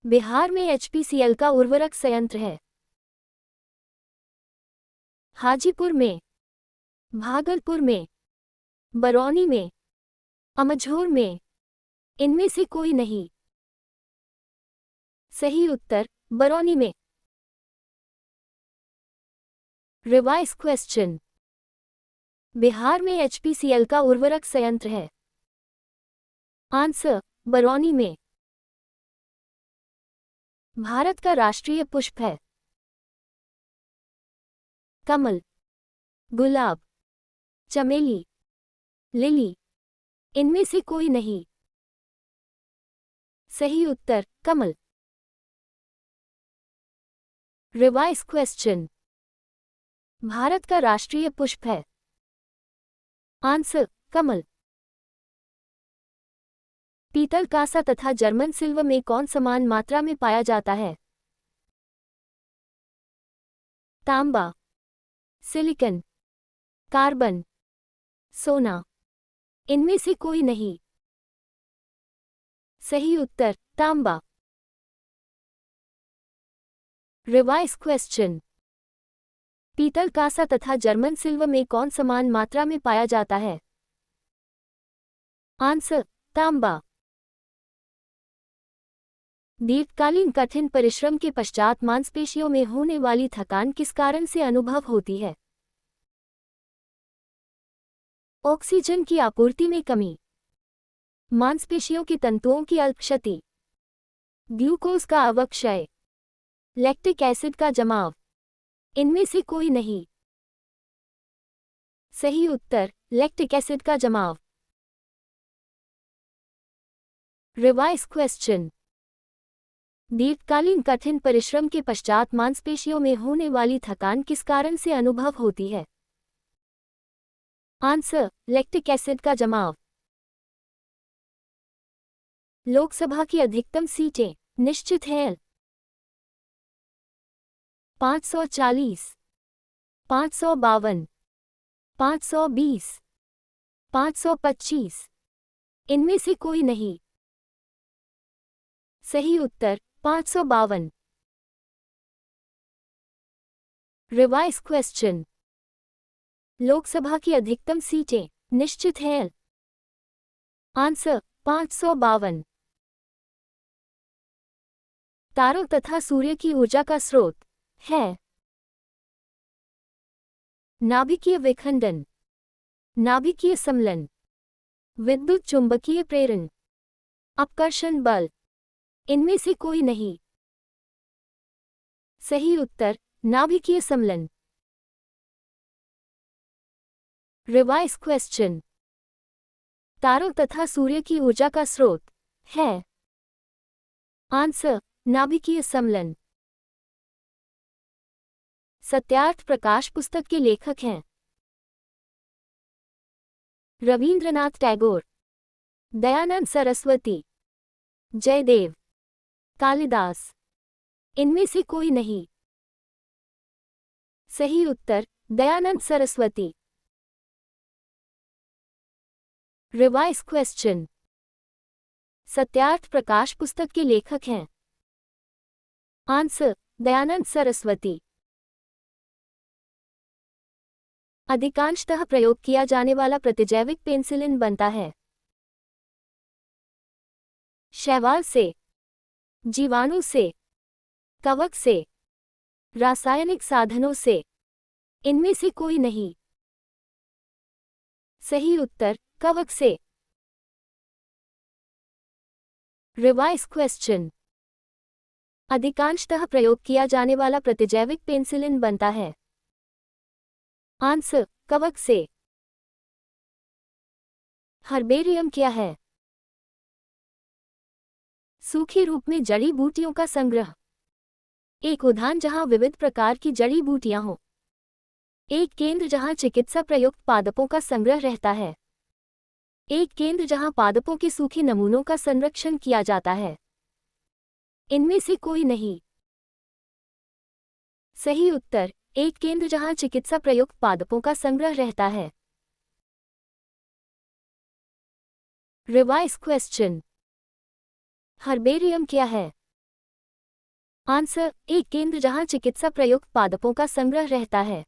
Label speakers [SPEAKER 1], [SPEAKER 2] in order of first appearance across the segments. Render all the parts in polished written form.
[SPEAKER 1] बिहार में एचपीसीएल का उर्वरक संयंत्र है। हाजीपुर में, भागलपुर में, बरौनी में, अमझोर में, इनमें से कोई नहीं। सही उत्तर बरौनी में। Revise question. बिहार में एचपीसीएल का उर्वरक संयंत्र है। आंसर बरौनी में। भारत का राष्ट्रीय पुष्प है कमल, गुलाब, चमेली, लिली, इनमें से कोई नहीं। सही उत्तर कमल। Revise question. भारत का राष्ट्रीय पुष्प है। आंसर कमल। पीतल, कांसा तथा जर्मन सिल्वर में कौन समान मात्रा में पाया जाता है? तांबा, सिलिकॉन, कार्बन, सोना, इनमें से कोई नहीं। सही उत्तर तांबा। Revise question. पीतल, कांसा तथा जर्मन सिल्वर में कौन समान मात्रा में पाया जाता है? आंसर तांबा। दीर्घकालीन कठिन परिश्रम के पश्चात मांसपेशियों में होने वाली थकान किस कारण से अनुभव होती है? ऑक्सीजन की आपूर्ति में कमी, मांसपेशियों के तंतुओं की अल्प क्षति, ग्लूकोज का अवक्षय, लैक्टिक एसिड का जमाव, इनमें से कोई नहीं। सही उत्तर लैक्टिक एसिड का जमाव। Revise question. दीर्घकालीन कठिन परिश्रम के पश्चात मांसपेशियों में होने वाली थकान किस कारण से अनुभव होती है? आंसर लैक्टिक एसिड का जमाव। लोकसभा की अधिकतम सीटें निश्चित हैं। 540, 552, 520, 525, इनमें से कोई नहीं। सही उत्तर 552। Revise question. लोकसभा की अधिकतम सीटें निश्चित हैं। आंसर 552। तारों तथा सूर्य की ऊर्जा का स्रोत है नाभिकीय विखंडन, नाभिकीय समलन, विद्युत चुंबकीय प्रेरण, अपकर्षण बल, इनमें से कोई नहीं। सही उत्तर नाभिकीय समलन। Revise question. तारों तथा सूर्य की ऊर्जा का स्रोत है आंसर नाभिकीय समलन। सत्यार्थ प्रकाश पुस्तक के लेखक हैं रवींद्रनाथ टैगोर, दयानंद सरस्वती, जयदेव, कालिदास, इनमें से कोई नहीं। सही उत्तर दयानंद सरस्वती। Revise question. सत्यार्थ प्रकाश पुस्तक के लेखक हैं आंसर दयानंद सरस्वती। अधिकांशतः प्रयोग किया जाने वाला प्रतिजैविक पेनिसिलिन बनता है शैवाल से, जीवाणु से, कवक से, रासायनिक साधनों से, इनमें से कोई नहीं। सही उत्तर कवक से। Revise question. अधिकांशतः प्रयोग किया जाने वाला प्रतिजैविक पेनिसिलिन बनता है आंसर कवक से। हर्बेरियम क्या है? सूखे रूप में जड़ी बूटियों का संग्रह। एक उद्यान जहां विविध प्रकार की जड़ी बूटियां हों। एक केंद्र जहां चिकित्सा प्रयुक्त पादपों का संग्रह रहता है। एक केंद्र जहां पादपों के सूखे नमूनों का संरक्षण किया जाता है। इनमें से कोई नहीं। सही उत्तर एक केंद्र जहां चिकित्सा प्रयुक्त पादपों का संग्रह रहता है। Revise question. हर्बेरियम क्या है? आंसर, एक केंद्र जहां चिकित्सा प्रयुक्त पादपों का संग्रह रहता है।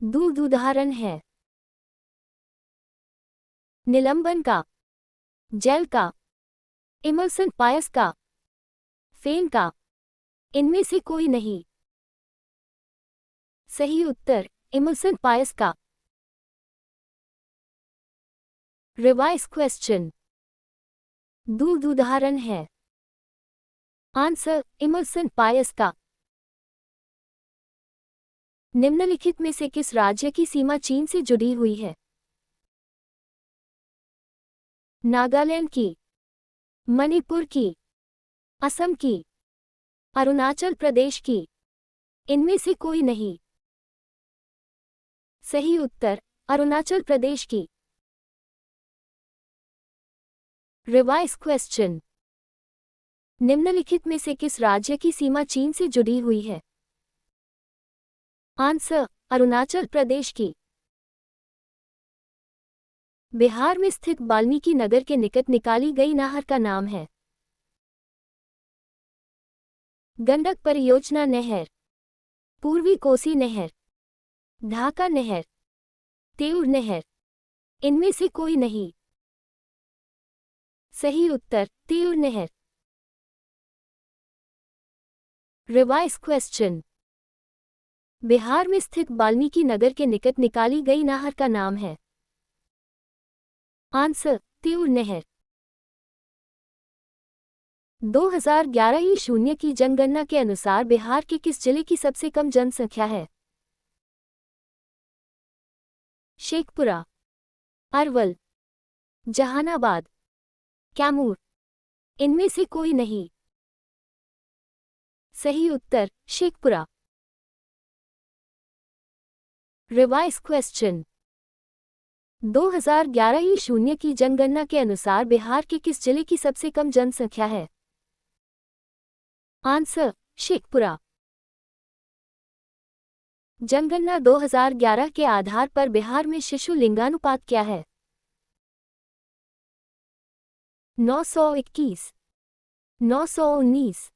[SPEAKER 1] दूध उदाहरण है निलंबन का, जेल का, इमल्सन पायस का, फेन का। इनमें से कोई नहीं। सही उत्तर, इमल्सन पायस का। Revise question. दूध उदाहरण है आंसर, इमल्सन पायस का। निम्नलिखित में से किस राज्य की सीमा चीन से जुड़ी हुई है? नागालैंड की, मणिपुर की, असम की, अरुणाचल प्रदेश की। इनमें से कोई नहीं। सही उत्तर, अरुणाचल प्रदेश की। Revise question. निम्नलिखित में से किस राज्य की सीमा चीन से जुड़ी हुई है? आंसर, अरुणाचल प्रदेश की। बिहार में स्थित वाल्मीकि नगर के निकट निकाली गई नहर का नाम है? गंडक परियोजना नहर, पूर्वी कोसी नहर, ढाका नहर, तेउर नहर। इनमें से कोई नहीं। सही उत्तर, तेउर नहर। Revise question. बिहार में स्थित वाल्मीकि नगर के निकट निकाली गई नहर का नाम है? आंसर, तेउर नहर। 2011 की जनगणना के अनुसार बिहार के किस जिले की सबसे कम जनसंख्या है? शेखपुरा, अरवल, जहानाबाद, कैमूर। इनमें से कोई नहीं। सही उत्तर, शेखपुरा। Revise question. 2011 की जनगणना के अनुसार बिहार के किस जिले की सबसे कम जनसंख्या है? आंसर, शेखपुरा। जनगणना 2011 के आधार पर बिहार में शिशु लिंगानुपात क्या है? 921, 919,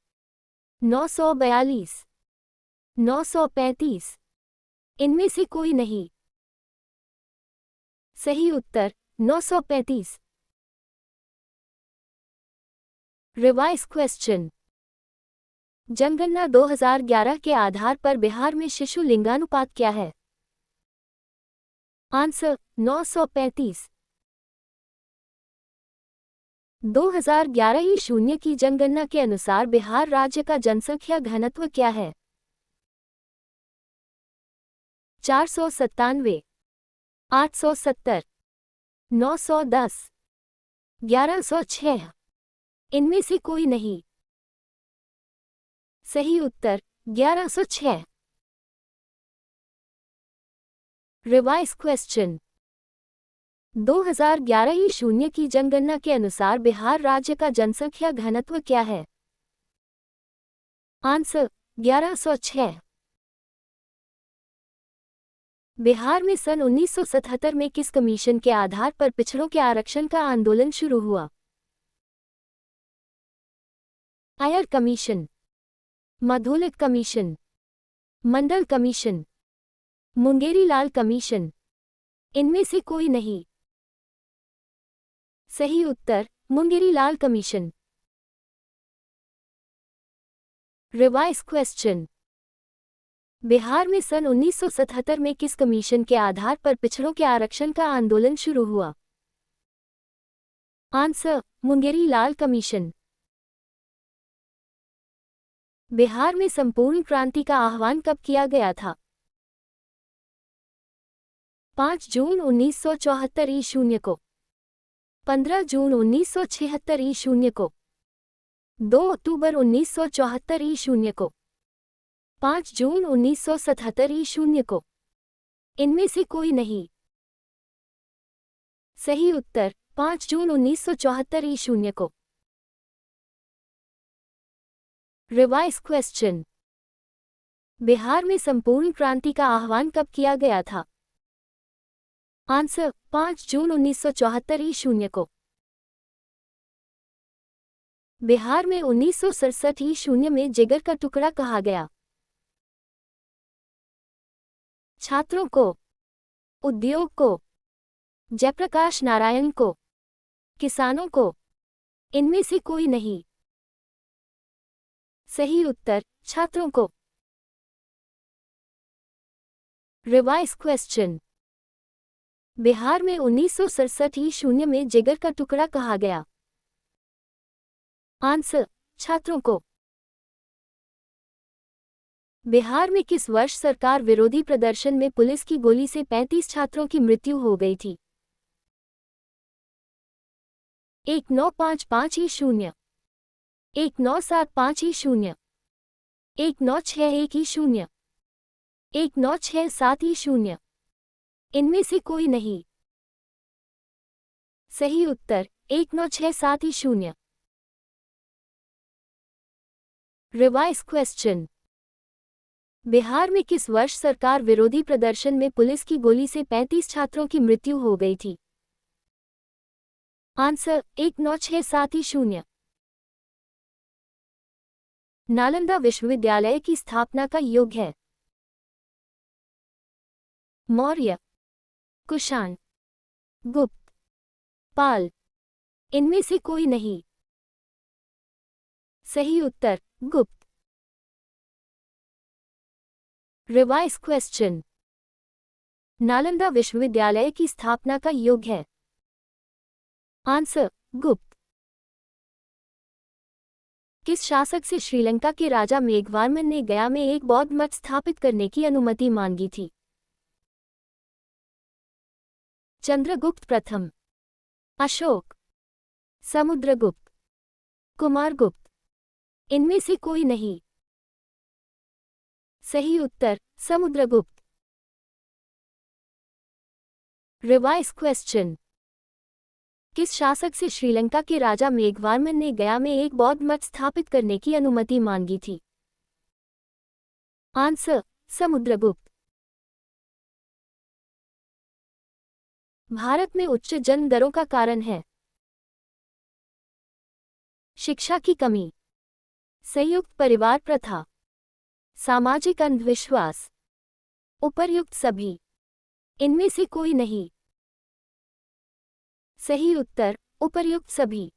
[SPEAKER 1] 942, 935। इनमें से कोई नहीं। सही उत्तर, 935। Revise question. जनगणना 2011 के आधार पर बिहार में शिशु लिंगानुपात क्या है? आंसर, 935। 2011 की जनगणना के अनुसार बिहार राज्य का जनसंख्या घनत्व क्या है? 497, 870, 910, 1106। इनमें से कोई नहीं। सही उत्तर, 1106। Revise question. 2011 की जनगणना के अनुसार बिहार राज्य का जनसंख्या घनत्व क्या है? आंसर, 1106। बिहार में सन 1977 में किस कमीशन के आधार पर पिछड़ों के आरक्षण का आंदोलन शुरू हुआ? Iyer commission, Madholik commission, Mandal commission, Mungeri Lal commission. इनमें से कोई नहीं। सही उत्तर, Mungeri Lal commission. Revise question. Bihar में सन 1977 में किस कमीशन के आधार पर पिछड़ों के आरक्षण का आंदोलन शुरू हुआ? Answer, Mungeri Lal commission. बिहार में संपूर्ण क्रांति का आह्वान कब किया गया था? 5 जून 1974 को, 15 जून 1976 को, 2 अक्टूबर 1974 को, 5 जून 1977 को। इनमें से कोई नहीं। सही उत्तर, 5 जून 1974 को। Revise question. बिहार में संपूर्ण क्रांति का आह्वान कब किया गया था? आंसर, 5 जून 1974 को। बिहार में 1967 ही शून्य में जिगर का टुकड़ा कहा गया। छात्रों को, उद्योग को, जयप्रकाश नारायण को, किसानों को, इनमें से कोई नहीं। सही उत्तर छात्रों को। Revise question. बिहार में 1967 ही शून्य में जिगर का टुकड़ा कहा गया। आंसर छात्रों को। बिहार में किस वर्ष सरकार विरोधी प्रदर्शन में पुलिस की गोली से 35 छात्रों की मृत्यु हो गई थी? 1955 ही शून्य, 1975 ही शून्य, 1961 ही शून्य, 1967 ही शून्य, इनमें से कोई नहीं। सही उत्तर 1967 ही शून्य। Revise question. बिहार में किस वर्ष सरकार विरोधी प्रदर्शन में पुलिस की गोली से 35 छात्रों की मृत्यु हो गई थी? आंसर 1967 ही शून्य। नालंदा विश्वविद्यालय की स्थापना का युग है? मौर्य, कुषाण, गुप्त, पाल, इनमें से कोई नहीं। सही उत्तर गुप्त। Revise question. नालंदा विश्वविद्यालय की स्थापना का युग है? आंसर गुप्त। किस शासक से श्रीलंका के राजा मेघवर्मन ने गया में एक बौद्ध मठ स्थापित करने की अनुमति मांगी थी? चंद्रगुप्त प्रथम, अशोक, समुद्रगुप्त, कुमारगुप्त, इनमें से कोई नहीं। सही उत्तर समुद्रगुप्त। Revise question. किस शासक से श्रीलंका के राजा मेघवर्मन ने गया में एक बौद्ध मठ स्थापित करने की अनुमति मांगी थी? आंसर समुद्रगुप्त। भारत में उच्च जन्म दरों का कारण है? शिक्षा की कमी, संयुक्त परिवार प्रथा, सामाजिक अंधविश्वास, उपर्युक्त सभी, इनमें से कोई नहीं। सही उत्तर उपर्युक्त सभी।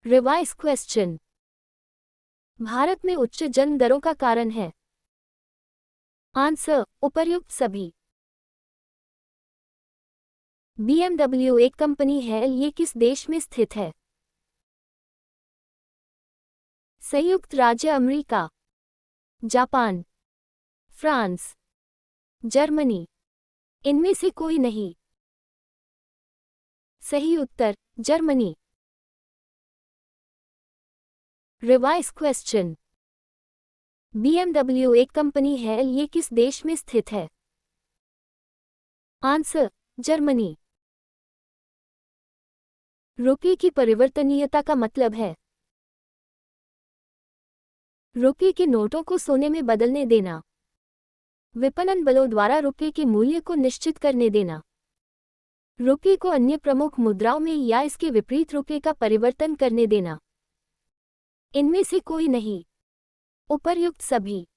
[SPEAKER 1] Revise question. भारत में उच्च जन्म दरों का कारण है? आंसर उपर्युक्त सभी। BMW एक कंपनी है, ये किस देश में स्थित है? संयुक्त राज्य अमेरिका, जापान, फ्रांस, जर्मनी, इनमें से कोई नहीं। सही उत्तर जर्मनी। Revise question. BMW एक कंपनी है, ये किस देश में स्थित है? Answer Germany. रुपये की परिवर्तनीयता का मतलब है? रुपये के नोटों को सोने में बदलने देना, विपणन बलों द्वारा रुपये के मूल्य को निश्चित करने देना, रुपये को अन्य प्रमुख मुद्राओं में या इसके विपरीत रुपये का परिवर्तन करने देना, इनमें से कोई नहीं। उपर्युक्त सभी।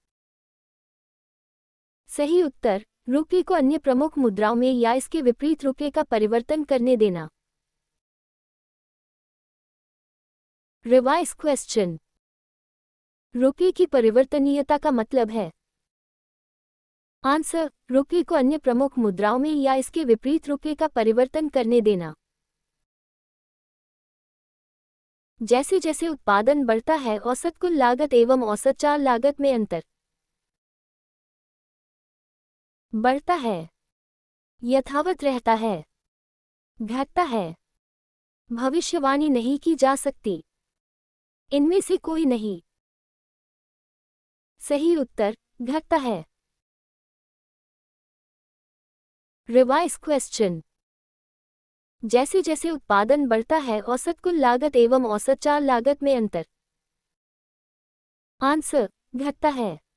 [SPEAKER 1] सही उत्तर रुपये को अन्य प्रमुख मुद्राओं में या इसके विपरीत रुपये का परिवर्तन करने देना। Revise question. रुपये की परिवर्तनीयता का मतलब है? आंसर रुपये को अन्य प्रमुख मुद्राओं में या इसके विपरीत रुपये का परिवर्तन करने देना। जैसे जैसे उत्पादन बढ़ता है, औसत कुल लागत एवं औसत चाल लागत में अंतर बढ़ता है, यथावत रहता है, घटता है, भविष्यवाणी नहीं की जा सकती, इनमें से कोई नहीं। सही उत्तर घटता है। Revise question. जैसे जैसे उत्पादन बढ़ता है, औसत कुल लागत एवं औसत चाल लागत में अंतर आंसर घटता है।